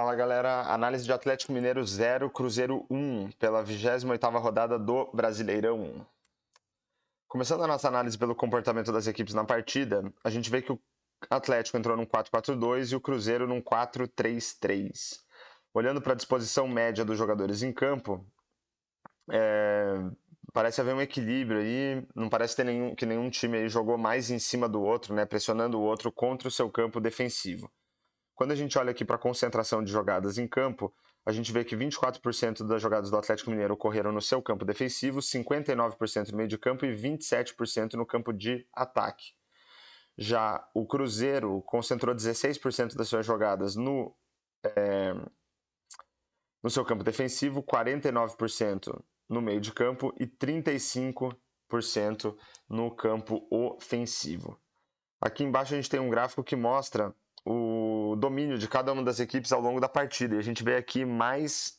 Fala galera, análise de Atlético Mineiro 0, Cruzeiro 1, pela 28ª rodada do Brasileirão. Começando a nossa análise pelo comportamento das equipes na partida, a gente vê que o Atlético entrou num 4-4-2 e o Cruzeiro num 4-3-3. Olhando para a disposição média dos jogadores em campo, parece haver um equilíbrio aí, não parece ter que nenhum time aí jogou mais em cima do outro, né, pressionando o outro contra o seu campo defensivo. Quando a gente olha aqui para a concentração de jogadas em campo, a gente vê que 24% das jogadas do Atlético Mineiro ocorreram no seu campo defensivo, 59% no meio de campo e 27% no campo de ataque. Já o Cruzeiro concentrou 16% das suas jogadas no seu campo defensivo, 49% no meio de campo e 35% no campo ofensivo. Aqui embaixo a gente tem um gráfico que mostra o domínio de cada uma das equipes ao longo da partida. E a gente vê aqui mais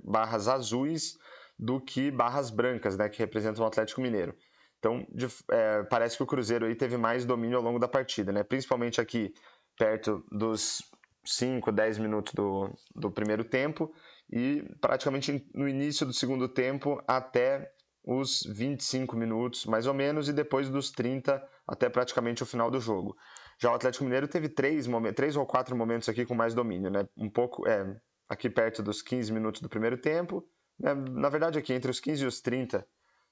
barras azuis do que barras brancas, né, que representam o Atlético Mineiro. Então, parece que o Cruzeiro aí teve mais domínio ao longo da partida, né? Principalmente aqui perto dos 5, 10 minutos do primeiro tempo e praticamente no início do segundo tempo até os 25 minutos, mais ou menos, e depois dos 30 até praticamente o final do jogo. Já o Atlético Mineiro teve 3 ou 4 momentos aqui com mais domínio, né? Um pouco aqui perto dos 15 minutos do primeiro tempo, né? Na verdade aqui entre os 15 e os 30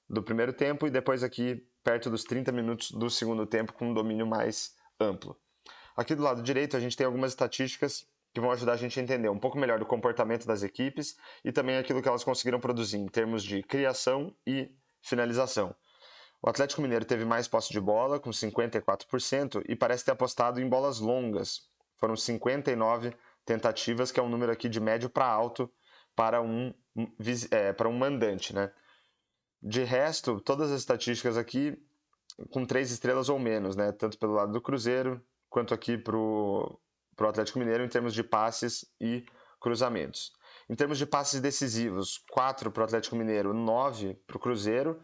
do primeiro tempo e depois aqui perto dos 30 minutos do segundo tempo com um domínio mais amplo. Aqui do lado direito a gente tem algumas estatísticas que vão ajudar a gente a entender um pouco melhor do comportamento das equipes e também aquilo que elas conseguiram produzir em termos de criação e finalização. O Atlético Mineiro teve mais posse de bola, com 54%, e parece ter apostado em bolas longas. Foram 59 tentativas, que é um número aqui de médio para alto para um mandante, né? De resto, todas as estatísticas aqui com 3 estrelas ou menos, né? Tanto pelo lado do Cruzeiro, quanto aqui para o Atlético Mineiro em termos de passes e cruzamentos. Em termos de passes decisivos, 4 para o Atlético Mineiro, 9 para o Cruzeiro,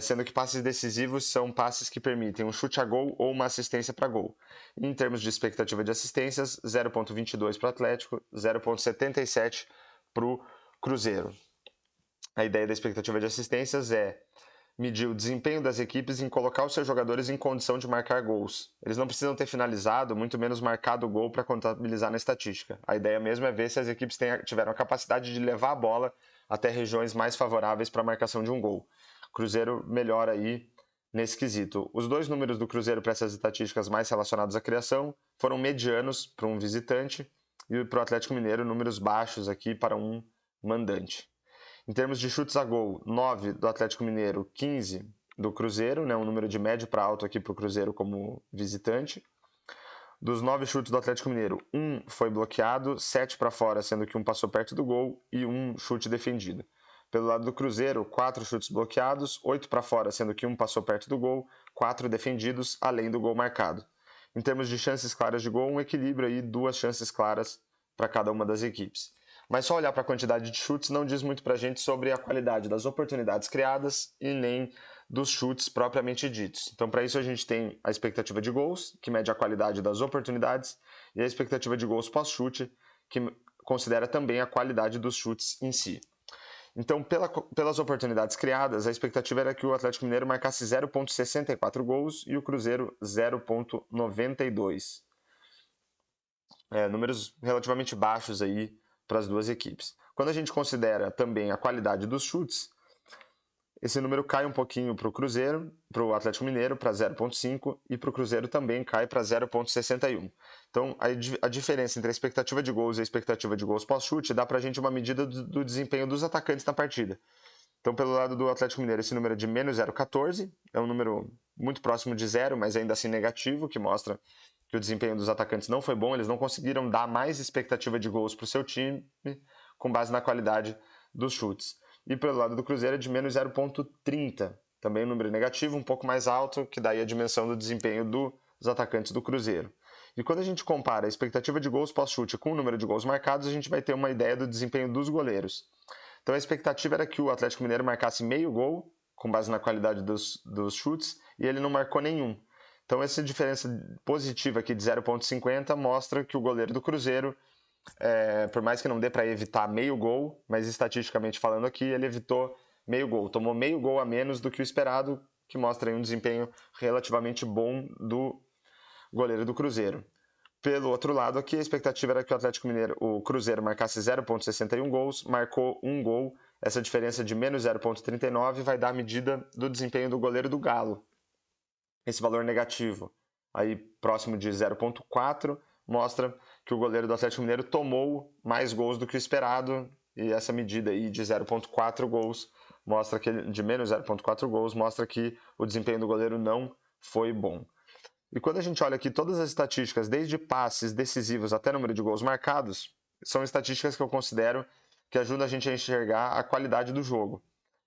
sendo que passes decisivos são passes que permitem um chute a gol ou uma assistência para gol. Em termos de expectativa de assistências, 0,22 para o Atlético, 0,77 para o Cruzeiro. A ideia da expectativa de assistências é medir o desempenho das equipes em colocar os seus jogadores em condição de marcar gols. Eles não precisam ter finalizado, muito menos marcado o gol para contabilizar na estatística. A ideia mesmo é ver se as equipes tiveram a capacidade de levar a bola até regiões mais favoráveis para a marcação de um gol. O Cruzeiro melhora aí nesse quesito. Os dois números do Cruzeiro para essas estatísticas mais relacionados à criação foram medianos para um visitante e para o Atlético Mineiro números baixos aqui para um mandante. Em termos de chutes a gol, 9 do Atlético Mineiro, 15 do Cruzeiro, né, um número de médio para alto aqui para o Cruzeiro como visitante. Dos 9 chutes do Atlético Mineiro, 1 foi bloqueado, 7 para fora, sendo que um passou perto do gol e 1 chute defendido. Pelo lado do Cruzeiro, 4 chutes bloqueados, 8 para fora, sendo que um passou perto do gol, 4 defendidos, além do gol marcado. Em termos de chances claras de gol, um equilíbrio aí, 2 chances claras para cada uma das equipes. Mas só olhar para a quantidade de chutes não diz muito para a gente sobre a qualidade das oportunidades criadas e nem dos chutes propriamente ditos. Então, para isso, a gente tem a expectativa de gols, que mede a qualidade das oportunidades, e a expectativa de gols pós-chute, que considera também a qualidade dos chutes em si. Então, pelas oportunidades criadas, a expectativa era que o Atlético Mineiro marcasse 0,64 gols e o Cruzeiro 0,92. Números relativamente baixos aí para as duas equipes. Quando a gente considera também a qualidade dos chutes, esse número cai um pouquinho para o Cruzeiro, para o Atlético Mineiro, para 0,5 e para o Cruzeiro também cai para 0,61. Então, a diferença entre a expectativa de gols e a expectativa de gols pós-chute dá para a gente uma medida do desempenho dos atacantes na partida. Então, pelo lado do Atlético Mineiro, esse número é de menos 0,14, é um número muito próximo de zero, mas ainda assim negativo, que mostra que o desempenho dos atacantes não foi bom, eles não conseguiram dar mais expectativa de gols para o seu time com base na qualidade dos chutes. E pelo lado do Cruzeiro é de menos 0,30, também um número negativo, um pouco mais alto, que daí a dimensão do desempenho dos atacantes do Cruzeiro. E quando a gente compara a expectativa de gols pós-chute com o número de gols marcados, a gente vai ter uma ideia do desempenho dos goleiros. Então a expectativa era que o Atlético Mineiro marcasse meio gol, com base na qualidade dos chutes, e ele não marcou nenhum. Então essa diferença positiva aqui de 0,50 mostra que o goleiro do Cruzeiro por mais que não dê para evitar meio gol, mas estatisticamente falando aqui, ele evitou meio gol. Tomou meio gol a menos do que o esperado, que mostra aí um desempenho relativamente bom do goleiro do Cruzeiro. Pelo outro lado aqui, a expectativa era que o Cruzeiro marcasse 0,61 gols, marcou um gol. Essa diferença de menos 0,39 vai dar a medida do desempenho do goleiro do Galo. Esse valor negativo, aí próximo de 0,4, mostra que o goleiro do Atlético Mineiro tomou mais gols do que o esperado, e essa medida aí de 0,4 gols mostra que de menos 0,4 gols mostra que o desempenho do goleiro não foi bom. E quando a gente olha aqui todas as estatísticas, desde passes decisivos até número de gols marcados, são estatísticas que eu considero que ajudam a gente a enxergar a qualidade do jogo.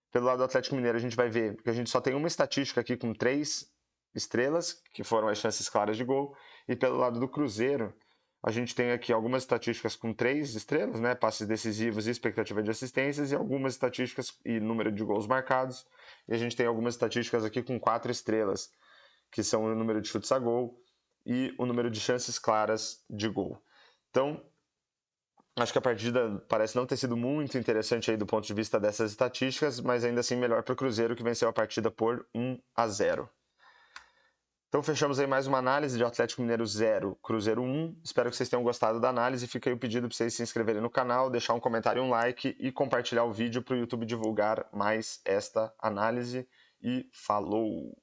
Pelo lado do Atlético Mineiro, a gente vai ver que a gente só tem uma estatística aqui com 3 estrelas, que foram as chances claras de gol, e pelo lado do Cruzeiro, a gente tem aqui algumas estatísticas com 3 estrelas, né, passes decisivos e expectativa de assistências, e algumas estatísticas e número de gols marcados, e a gente tem algumas estatísticas aqui com 4 estrelas, que são o número de chutes a gol e o número de chances claras de gol. Então, acho que a partida parece não ter sido muito interessante aí do ponto de vista dessas estatísticas, mas ainda assim melhor para o Cruzeiro, que venceu a partida por 1-0. Então fechamos aí mais uma análise de Atlético Mineiro 0, Cruzeiro 1. Espero que vocês tenham gostado da análise. Fica aí o pedido para vocês se inscreverem no canal, deixar um comentário e um like e compartilhar o vídeo para o YouTube divulgar mais esta análise. E falou!